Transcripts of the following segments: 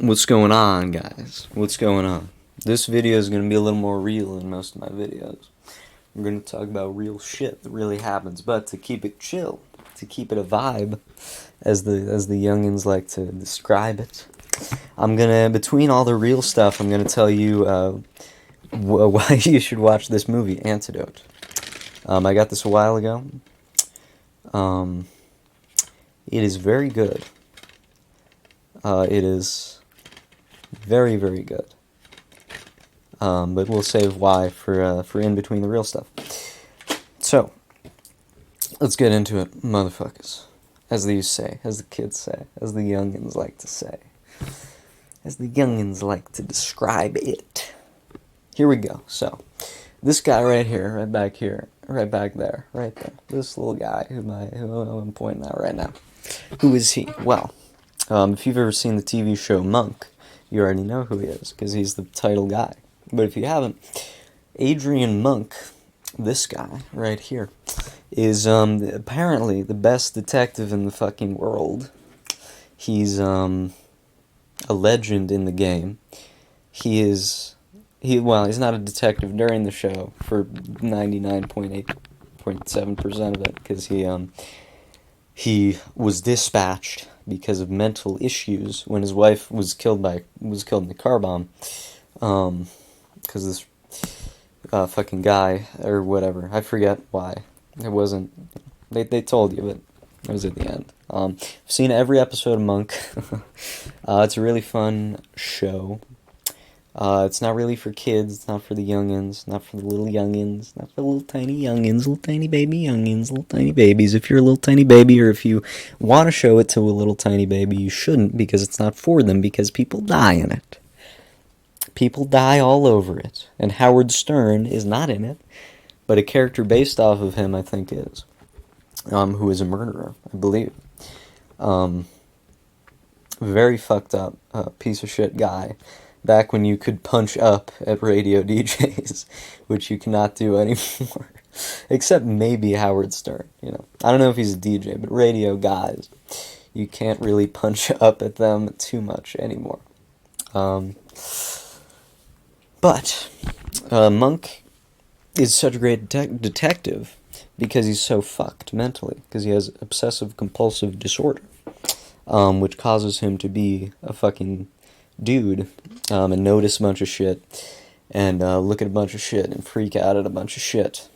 What's going on, guys? What's going on? This video is going to be a little more real than most of my videos. We're going to talk about real shit that really happens, but to keep it chill, to keep it a vibe, as the youngins like to describe it, I'm gonna, between all the real stuff, I'm gonna tell you why you should watch this movie, Antidote. I got this a while ago. It is very good. It is very, very good. But we'll save why for in between the real stuff. So, let's get into it, motherfuckers. As they say, as the kids say, as the youngins like to say. As the youngins like to describe it. Here we go. So, this guy right here, right back here, right back there, right there. This little guy who I'm pointing at right now. Who is he? Well, if you've ever seen the TV show Monk, you already know who he is, because he's the title guy. But if you haven't, Adrian Monk, this guy right here, is apparently the best detective in the fucking world. He's a legend in the game. He's not a detective during the show for 99.8.7% of it, because he was dispatched because of mental issues when his wife was killed in a car bomb. Because this fucking guy or whatever, I forget why. It wasn't. They told you, but it was at the end. I've seen every episode of Monk. It's a really fun show. It's not really for kids. It's not for the youngins. Not for the little youngins. Not for the little tiny youngins. Little tiny baby youngins. Little tiny babies. If you're a little tiny baby, or if you want to show it to a little tiny baby, you shouldn't, because it's not for them, because people die in it. People die all over it. And Howard Stern is not in it, but a character based off of him, I think, is. Who is a murderer, I believe. Very fucked up piece of shit guy. Back when you could punch up at radio DJs, which you cannot do anymore. Except maybe Howard Stern, I don't know if he's a DJ, but radio guys, you can't really punch up at them too much anymore. But Monk is such a great detective because he's so fucked mentally, because he has obsessive-compulsive disorder, which causes him to be a fucking dude, and notice a bunch of shit, and look at a bunch of shit, and freak out at a bunch of shit,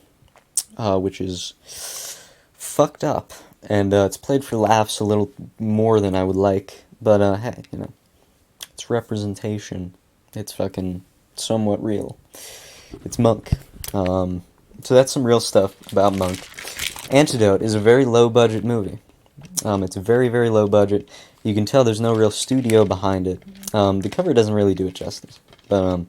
which is fucked up, and it's played for laughs a little more than I would like, but hey, it's representation, it's fucking somewhat real. It's Monk. So that's some real stuff about Monk. Antidote is a very low-budget movie. It's very, very low budget. You can tell there's no real studio behind it. The cover doesn't really do it justice. But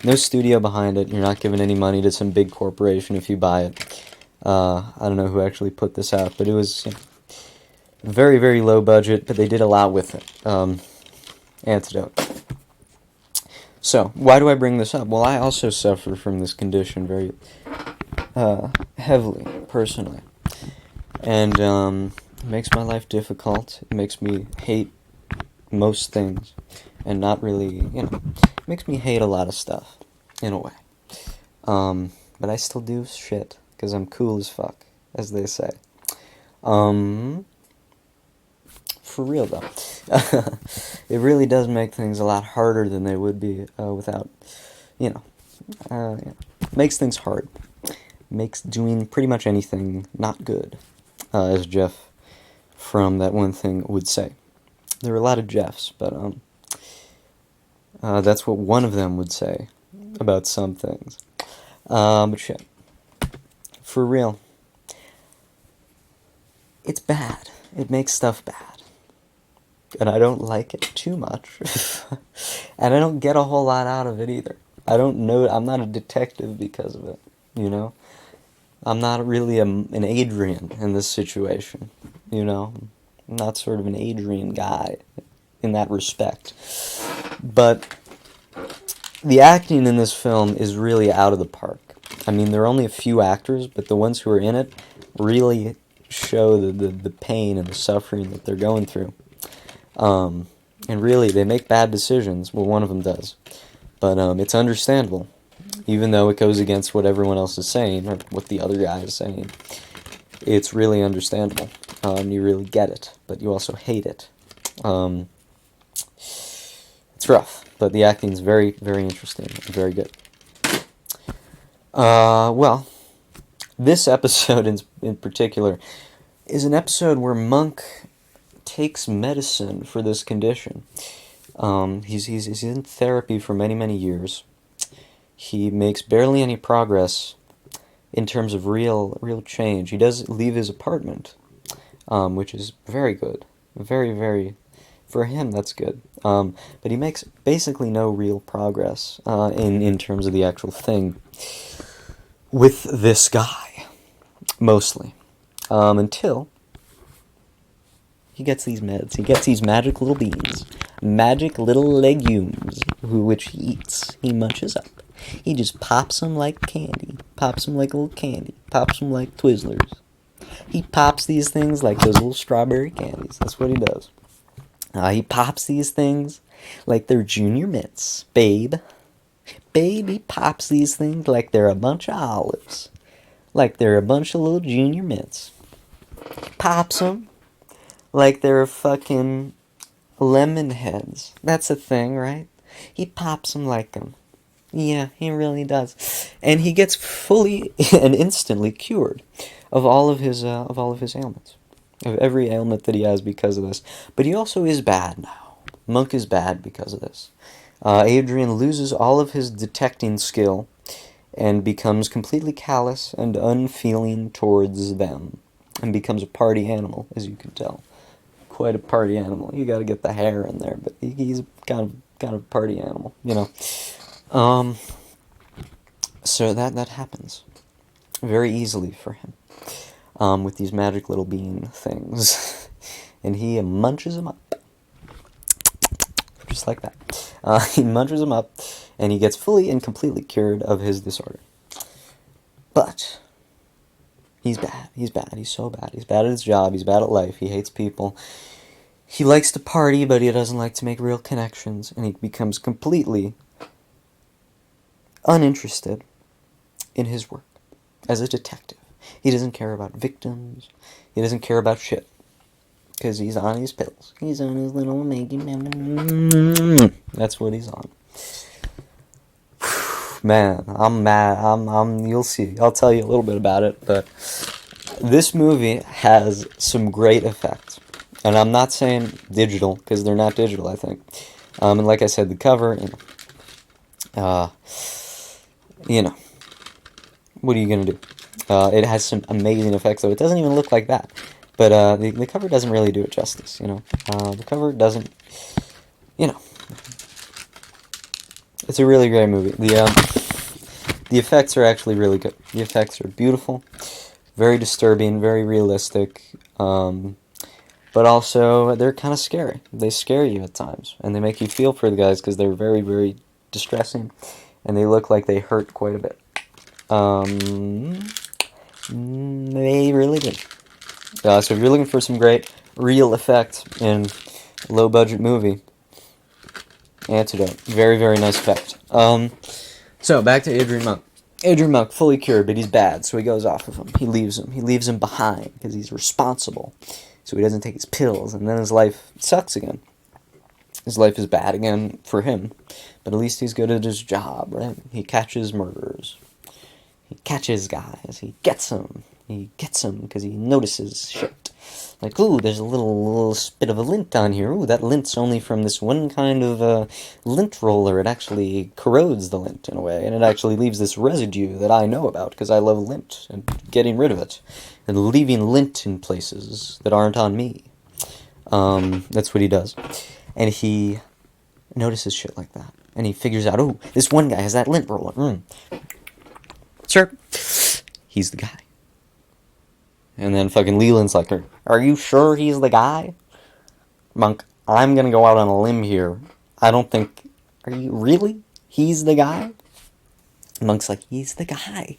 no studio behind it. You're not giving any money to some big corporation if you buy it. I don't know who actually put this out, but it was very, very low budget, but they did a lot with it. Antidote. So, why do I bring this up? Well, I also suffer from this condition very heavily, personally. And it makes my life difficult. It makes me hate most things. And not really, it makes me hate a lot of stuff, in a way. But I still do shit, because I'm cool as fuck, as they say. For real, though. It really does make things a lot harder than they would be without, makes things hard. Makes doing pretty much anything not good, as Jeff from That One Thing would say. There are a lot of Jeffs, but that's what one of them would say about some things. But shit. For real. It's bad. It makes stuff bad. And I don't like it too much. And I don't get a whole lot out of it either. I'm not a detective because of it, I'm not really an Adrian in this situation, I'm not sort of an Adrian guy in that respect. But the acting in this film is really out of the park. I mean, there are only a few actors, but the ones who are in it really show the pain and the suffering that they're going through. And really, they make bad decisions. Well, one of them does. But it's understandable. Even though it goes against what everyone else is saying, or what the other guy is saying. It's really understandable. You really get it. But you also hate it. It's rough. But the acting's very, very interesting. And very good. Well, this episode in particular is an episode where Monk takes medicine for this condition. He's in therapy for many, many years. He makes barely any progress in terms of real change. He does leave his apartment, which is very good. Very, very, for him, that's good. But he makes basically no real progress in terms of the actual thing with this guy, mostly. Until he gets these meds. He gets these magic little beans. Magic little legumes, which he eats. He munches up. He just pops them like candy. Pops them like a little candy. Pops them like Twizzlers. He pops these things like those little strawberry candies. That's what he does. He pops these things like they're Junior Mints. Babe, he pops these things like they're a bunch of olives. Like they're a bunch of little Junior Mints. Pops them like they're fucking lemon heads. That's a thing, right? He pops them like them. Yeah, he really does. And he gets fully and instantly cured of all of his ailments. Of every ailment that he has because of this. But he also is bad now. Monk is bad because of this. Adrian loses all of his detecting skill and becomes completely callous and unfeeling towards them. And becomes a party animal, as you can tell. Quite a party animal. You gotta get the hair in there, but he's kind of a party animal, you know. So that happens very easily for him, with these magic little bean things, and he munches them up, just like that. He munches them up, and he gets fully and completely cured of his disorder. But he's bad. He's bad. He's so bad. He's bad at his job. He's bad at life. He hates people. He likes to party, but he doesn't like to make real connections, and he becomes completely uninterested in his work as a detective. He doesn't care about victims. He doesn't care about shit. Because he's on his pills. He's on his little Maggie. That's what he's on. Man, I'm mad. You'll see. I'll tell you a little bit about it, but this movie has some great effects. And I'm not saying digital, because they're not digital, I think. And like I said, the cover, what are you going to do? It has some amazing effects, though. It doesn't even look like that. But the cover doesn't really do it justice, you know. The cover doesn't, It's a really great movie. The effects are actually really good. The effects are beautiful, very disturbing, very realistic, but also they're kind of scary. They scare you at times, and they make you feel for the guys because they're very, very distressing, and they look like they hurt quite a bit. They really did. So if you're looking for some great real effects in a low-budget movie, Antidote. Very, very nice effect. So, back to Adrian Monk. Adrian Monk, fully cured, but he's bad, so he goes off of him. He leaves him. He leaves him behind, because he's responsible. So he doesn't take his pills, and then his life sucks again. His life is bad again for him, but at least he's good at his job, right? He catches murderers. He catches guys. He gets them. He gets them because he notices shit. Like, ooh, there's a little spit of a lint on here. Ooh, that lint's only from this one kind of lint roller. It actually corrodes the lint in a way, and it actually leaves this residue that I know about because I love lint and getting rid of it and leaving lint in places that aren't on me. That's what he does. And he notices shit like that. And he figures out, ooh, this one guy has that lint roller. Sure. He's the guy. And then fucking Leland's like, are you sure he's the guy? Monk, I'm gonna go out on a limb here. I don't think... Are you really? He's the guy? Monk's like, he's the guy.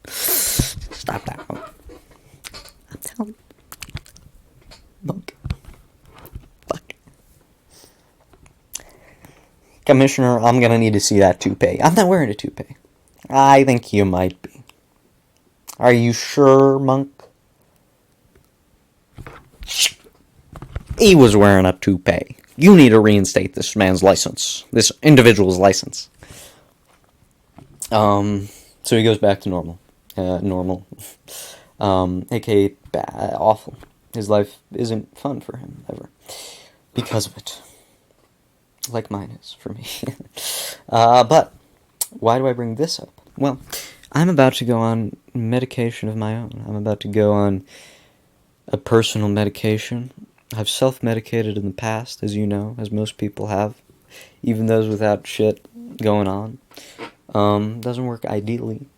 Stop that, Monk. I'm telling you. Commissioner, I'm gonna need to see that toupee. I'm not wearing a toupee. I think you might be. Are you sure, Monk? He was wearing a toupee. You need to reinstate this man's license. This individual's license. So he goes back to normal. AKA awful. His life isn't fun for him, ever. Because of it. Like mine is, for me. But, why do I bring this up? Well, I'm about to go on medication of my own. I'm about to go on a personal medication. I've self-medicated in the past, as you know, as most people have. Even those without shit going on. Doesn't work ideally.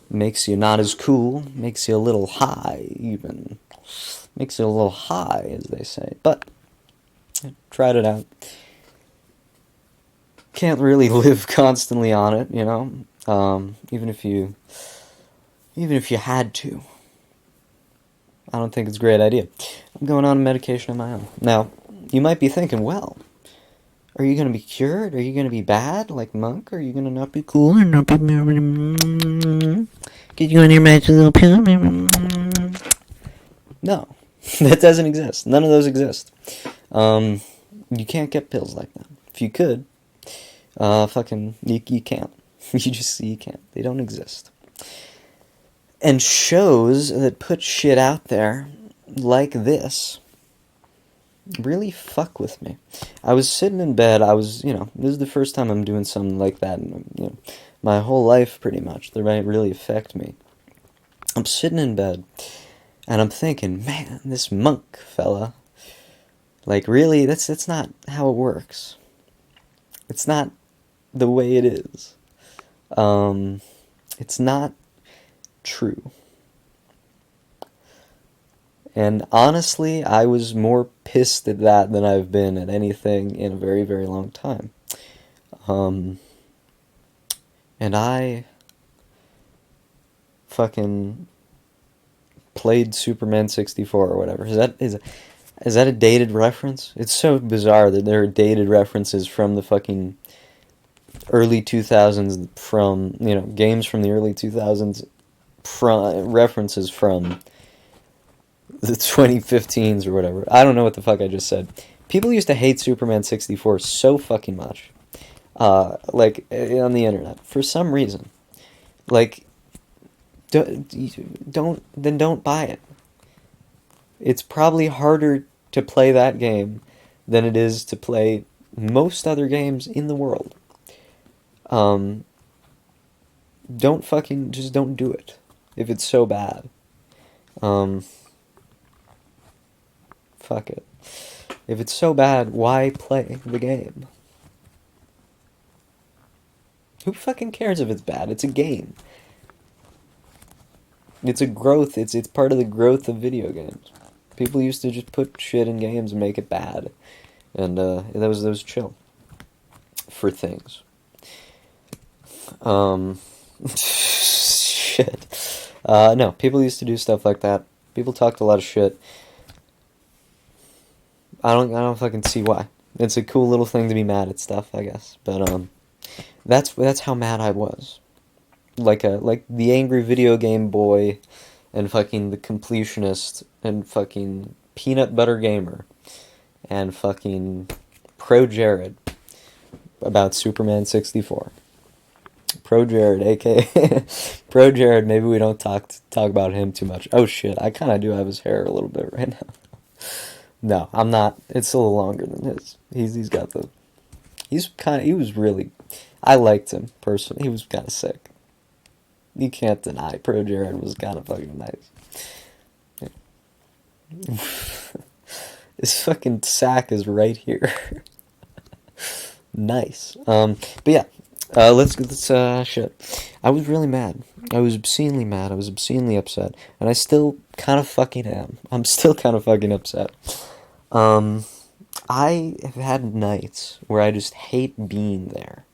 Makes you not as cool. Makes you a little high, even. Makes you a little high, as they say. But, I tried it out. Can't really live constantly on it, you know? Even if you had to. I don't think it's a great idea. I'm going on a medication of my own. Now, you might be thinking, well, are you going to be cured? Are you going to be bad, like Monk? Are you going to not be cool or not be... Get you on your magic little pill? No. That doesn't exist. None of those exist. You can't get pills like that. If you could, you can't. You can't. They don't exist. And shows that put shit out there like this really fuck with me. I was sitting in bed, this is the first time I'm doing something like that in, my whole life pretty much. That might really affect me. I'm sitting in bed, and I'm thinking, man, this Monk fella, like really, that's not how it works. It's not the way it is. It's not true. And honestly, I was more pissed at that than I've been at anything in a very, very long time. And I fucking played Superman 64 or whatever. Is that a dated reference? It's so bizarre that there are dated references from the fucking early 2000s, from, games from the early 2000s, references from the 2015s or whatever. I don't know what the fuck I just said. People used to hate Superman 64 so fucking much. Like, on the internet. For some reason. Like, don't buy it. It's probably harder to play that game than it is to play most other games in the world. Just don't do it. If it's so bad. Fuck it. If it's so bad, why play the game? Who fucking cares if it's bad? It's a game. It's a growth. It's part of the growth of video games. People used to just put shit in games and make it bad. And, that was chill. For things. Shit. No, people used to do stuff like that. People talked a lot of shit. I don't fucking see why. It's a cool little thing to be mad at stuff, I guess. But, that's how mad I was. Like the angry video game boy and fucking the completionist and fucking peanut butter gamer and fucking Pro Jared about Superman 64. Pro Jared, aka Pro Jared. Maybe we don't talk about him too much. Oh shit, I kind of do have his hair a little bit right now. No, I'm not. It's a little longer than his. He's got the. He was really. I liked him personally. He was kind of sick. You can't deny Pro Jared was kind of fucking nice. Yeah. This fucking sack is right here. Nice. But yeah. Let's shit. I was really mad. I was obscenely mad. I was obscenely upset. And I still kind of fucking am. I'm still kind of fucking upset. I have had nights where I just hate being there.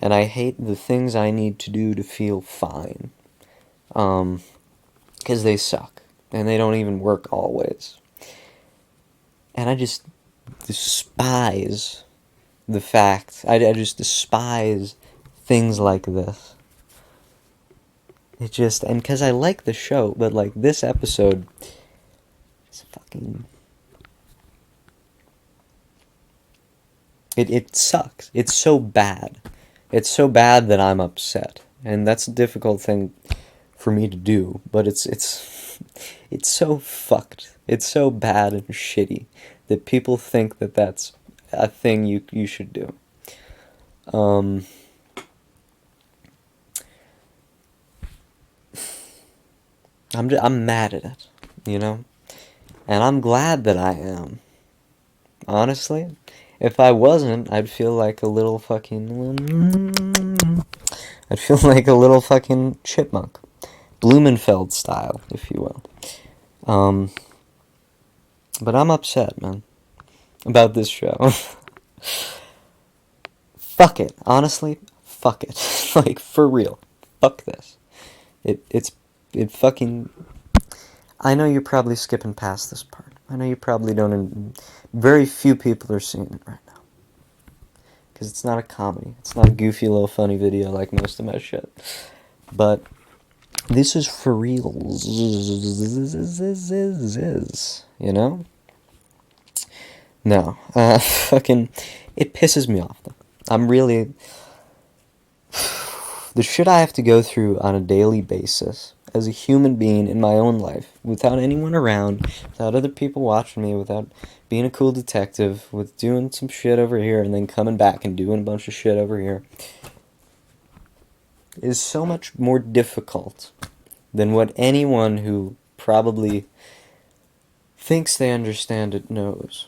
And I hate the things I need to do to feel fine. 'Cause they suck. And they don't even work always. And I just despise the fact, I just despise things like this. It just, and because I like the show, but like this episode is fucking, it sucks. It's so bad. It's so bad that I'm upset. And that's a difficult thing for me to do, but it's so fucked. It's so bad and shitty that people think that that's a thing you should do. I'm mad at it, you know? And I'm glad that I am. Honestly, if I wasn't, I'd feel like a little fucking... I'd feel like a little fucking chipmunk. Blumenfeld style, if you will. But I'm upset, man, about this show. Fuck it. Honestly, fuck it. Like, for real. Fuck this. It fucking... I know you're probably skipping past this part. I know you probably don't... Very few people are seeing it right now. Because it's not a comedy. It's not a goofy little funny video like most of my shit. But this is for real. You know? No. Fucking... It pisses me off, though. I'm really... The shit I have to go through on a daily basis as a human being in my own life, without anyone around, without other people watching me, without being a cool detective, with doing some shit over here and then coming back and doing a bunch of shit over here, is so much more difficult than what anyone who probably thinks they understand it knows.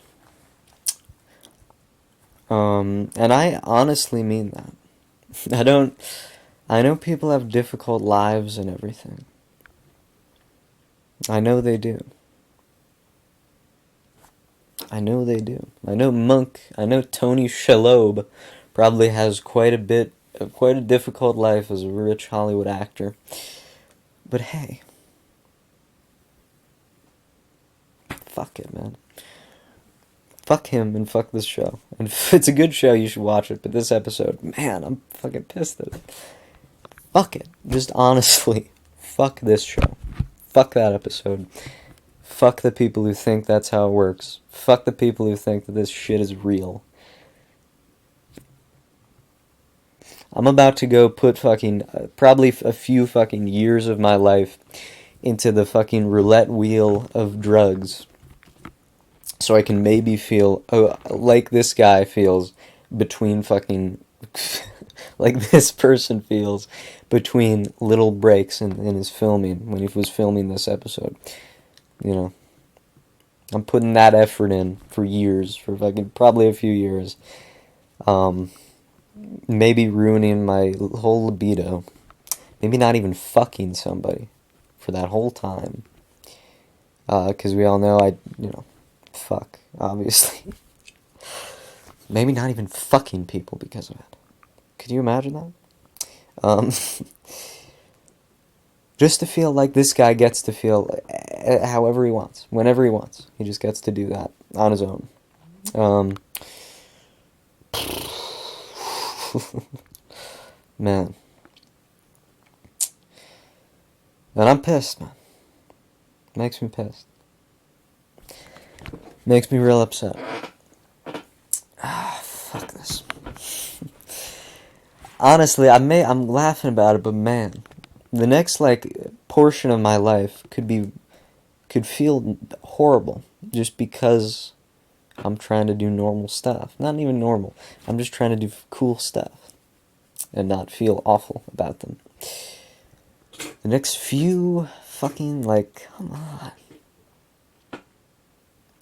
And I honestly mean that. I know people have difficult lives and everything. I know they do. I know they do. I know Tony Shalhoub probably has quite a difficult life as a rich Hollywood actor. But hey, fuck it, man. Fuck him and fuck this show. And if it's a good show, you should watch it. But this episode, man, I'm fucking pissed at it. Fuck it. Just honestly, fuck this show. Fuck that episode. Fuck the people who think that's how it works. Fuck the people who think that this shit is real. I'm about to go put fucking, probably a few fucking years of my life into the fucking roulette wheel of drugs. So I can maybe feel like this guy feels between fucking... like this person feels between little breaks in his filming, when he was filming this episode. You know, I'm putting that effort in for years, for fucking probably a few years. Maybe ruining my whole libido. Maybe not even fucking somebody for that whole time. Because we all know fuck, obviously. Maybe not even fucking people because of it. Could you imagine that? Just to feel like this guy gets to feel however he wants, whenever he wants. He just gets to do that on his own. Man. And I'm pissed, man. Makes me pissed. Makes me real upset. Fuck this. Honestly, I'm laughing about it, but man, the next portion of my life could feel horrible just because I'm trying to do normal stuff. Not even normal. I'm just trying to do cool stuff and not feel awful about them. The next few fucking come on.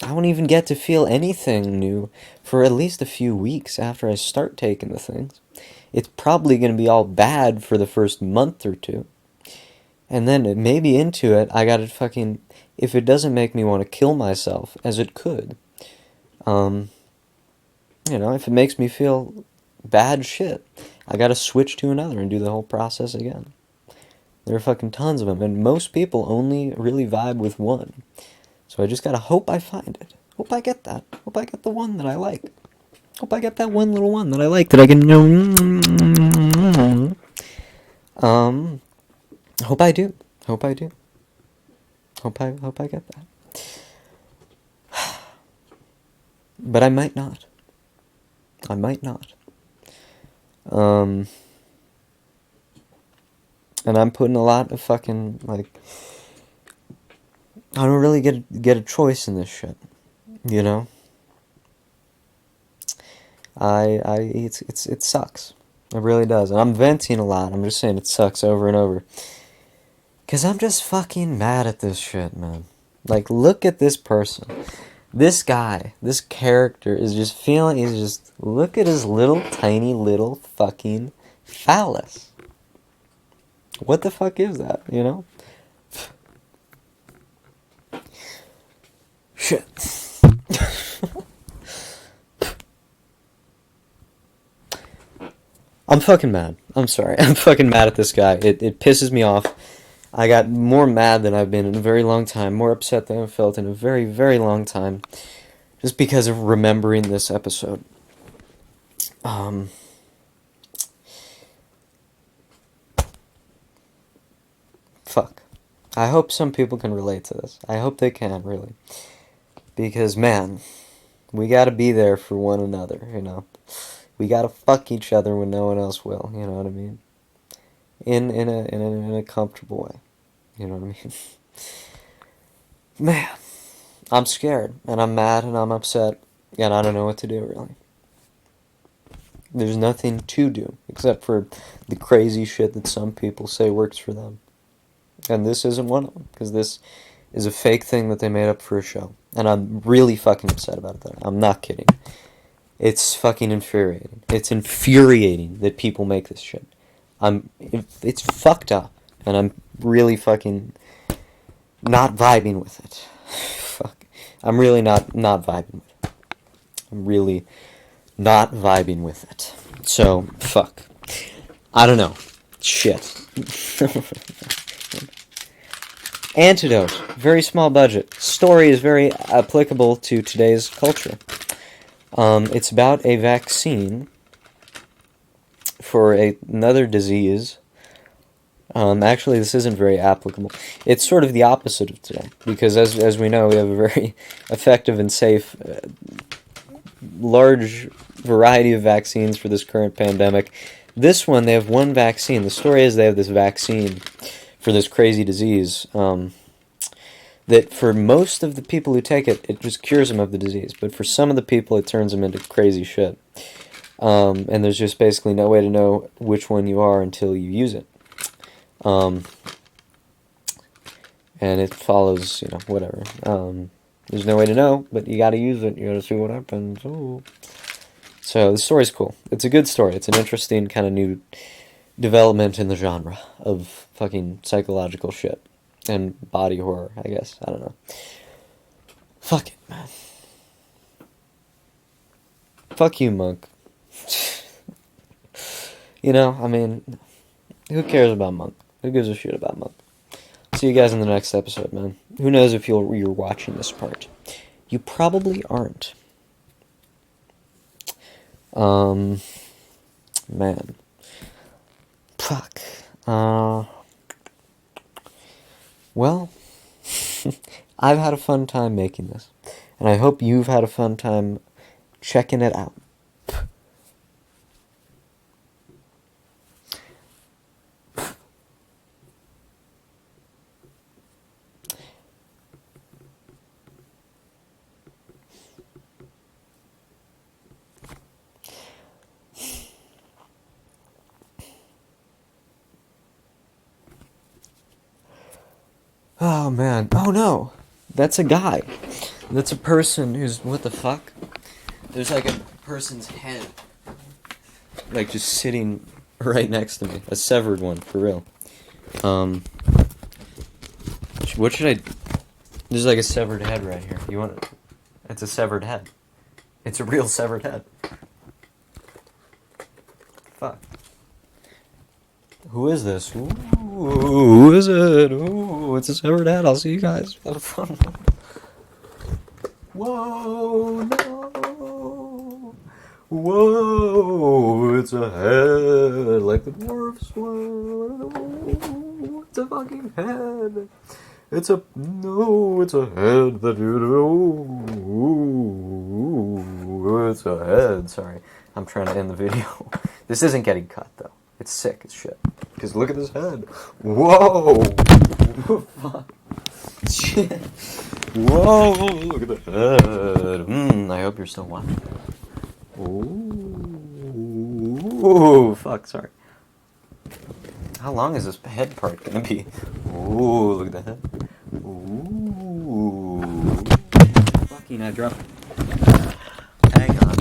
I won't even get to feel anything new for at least a few weeks after I start taking the things. It's probably going to be all bad for the first month or two. And then maybe into it, I gotta fucking... If it doesn't make me want to kill myself, as it could, if it makes me feel bad shit, I gotta switch to another and do the whole process again. There are fucking tons of them, and most people only really vibe with one. So I just gotta hope I find it. Hope I get that. Hope I get the one that I like. Hope I get that one little one that I like that I can, hope I do. Hope I do. Hope I get that. But I might not. I might not. And I'm putting a lot of fucking, like, I don't really get a choice in this shit, you know? It sucks. It really does. And I'm venting a lot. I'm just saying it sucks over and over. Because I'm just fucking mad at this shit, man. Like, look at this person. This guy, this character is just feeling, he's just, look at his little, tiny, little fucking phallus. What the fuck is that, you know? Shit. I'm fucking mad. I'm sorry. I'm fucking mad at this guy. It pisses me off. I got more mad than I've been in a very long time. More upset than I've felt in a very, very long time. Just because of remembering this episode. Fuck. I hope some people can relate to this. I hope they can, really. Because, man, we gotta be there for one another, you know? We gotta fuck each other when no one else will, you know what I mean? In a comfortable way, you know what I mean? Man, I'm scared, and I'm mad, and I'm upset, and I don't know what to do, really. There's nothing to do, except for the crazy shit that some people say works for them. And this isn't one of them, because this is a fake thing that they made up for a show. And I'm really fucking upset about that. I'm not kidding. It's fucking infuriating. It's infuriating that people make this shit. It's fucked up. And I'm really fucking not vibing with it. Fuck. I'm really not vibing with it. I'm really not vibing with it. So, fuck. I don't know. Shit. Antidote. Very small budget. Story is very applicable to today's culture. It's about a vaccine for another disease. Actually, this isn't very applicable. It's sort of the opposite of today, because as we know, we have a very effective and safe, large variety of vaccines for this current pandemic. This one, they have one vaccine. The story is they have this vaccine for this crazy disease, that for most of the people who take it, it just cures them of the disease. But for some of the people, it turns them into crazy shit. And there's just basically no way to know which one you are until you use it. And it follows, you know, whatever. There's no way to know, but you gotta use it. You gotta see what happens. Ooh. So the story's cool. It's a good story. It's an interesting kind of new development in the genre of fucking psychological shit. And body horror, I guess. I don't know. Fuck it, man. Fuck you, Monk. You know, I mean, who cares about Monk? Who gives a shit about Monk? See you guys in the next episode, man. Who knows if you're watching this part. You probably aren't. Man. Fuck. Well, I've had a fun time making this, and I hope you've had a fun time checking it out. Oh, man. Oh, no. That's a guy. That's a person who's... What the fuck? There's like a person's head. Like, just sitting right next to me. A severed one, for real. What should I... There's like a severed head right here. You want it? It's a severed head. It's a real severed head. Fuck. Who is this? Ooh, who is it? Ooh, it's a severed head. I'll see you guys. Have a fun one. Whoa, no. Whoa, it's a head, like the dwarfs. Whoa, it's a fucking head. It's a head that you know. It's a head. Sorry, I'm trying to end the video. This isn't getting cut though. It's sick as shit. Because look at this head. Whoa. Fuck. Shit. Whoa. Look at the head. I hope you're still watching. Ooh. Fuck. Sorry. How long is this head part gonna be? Ooh, look at the head. Ooh. Fucking, I dropped. Hang on.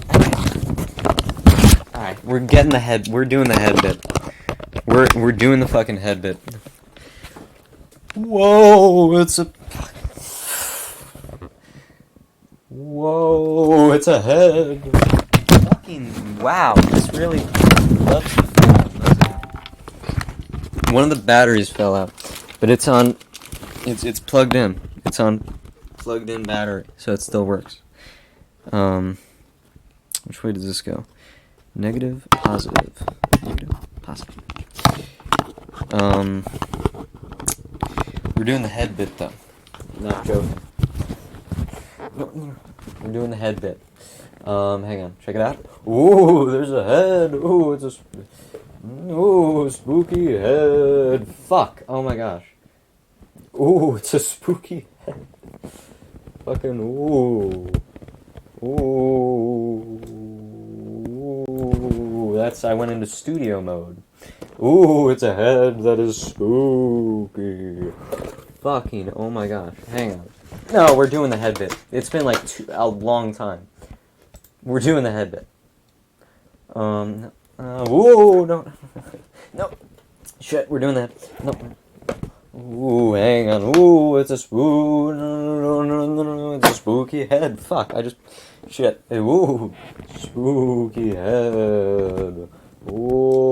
Alright, we're getting the head. We're doing the head bit. We're doing the fucking head bit. Whoa, it's a. Whoa, it's a head. Fucking wow, this really loves the phone. One of the batteries fell out, but it's on. It's plugged in. It's on plugged in battery, so it still works. Which way does this go? Negative, positive, negative, positive. We're doing the head bit though. Not joking. We're doing the head bit. Hang on, check it out. Ooh, there's a head. Ooh, it's a. Ooh, spooky head. Fuck. Oh my gosh. Ooh, it's a spooky head. Fucking ooh. Ooh. That's, I went into studio mode. Ooh, it's a head that is spooky. Fucking, oh my gosh. Hang on. No, we're doing the head bit. It's been like a long time. We're doing the head bit. Whoa, no. No. Shit, we're doing that. No. Ooh, hang on. Ooh, it's a it's a spooky head. Fuck, I just... Shit. Ooh, spooky head. Ooh.